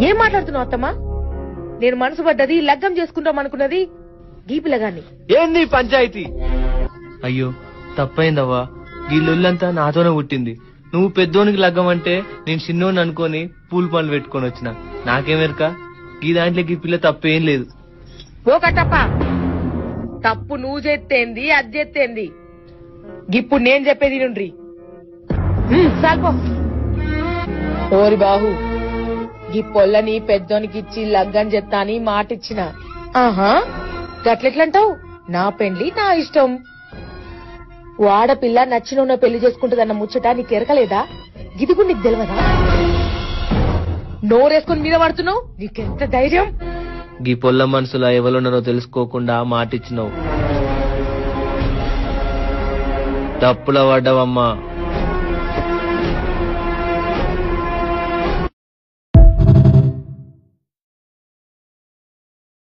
ఏం మాట్లాడుతున్నావు అత్తమ్మా? నేను మనసు పడ్డది లగ్గం చేసుకుంటాం అనుకున్నది గీ పిల్లగాన్ని. ఏంది పంచాయతీ? అయ్యో తప్పైందవ్వా, వీళ్ళొల్లంతా నాతోనే పుట్టింది. నువ్వు పెద్దోనికి లగ్గం అంటే నేను చిన్నోని అనుకోని పూల పనులు పెట్టుకొని వచ్చిన. నాకేమెరక ఈ దాంట్లోకి పిల్ల తప్పేం లేదు. ఓ కట్టప్ప, తప్పు నువ్వు చేస్తేంది అది చేస్తేంది? ఇప్పుడు నేను చెప్పేది నుండ్రి. సాల్పో. ఓరి బాహు, ఈ పొల్లని పెద్దోనికి ఇచ్చి లగ్గం చెత్తా అని మాటిచ్చిన. ఆహా, గట్లెట్లంటావు? నా పెండ్లి నా ఇష్టం. వాడపిల్ల నచ్చిన పెళ్లి చేసుకుంటుందన్న ముచ్చట నీకు ఎరకలేదా? గిదిగు నీకు తెలియదా? నోరేసుకుని మీద పడుతున్నావు, నీకెంత ధైర్యం? గీ పొల్ల మనసులో ఎవరున్నారో తెలుసుకోకుండా మాటిచ్చినావు. తప్పుల పడ్డావమ్మా.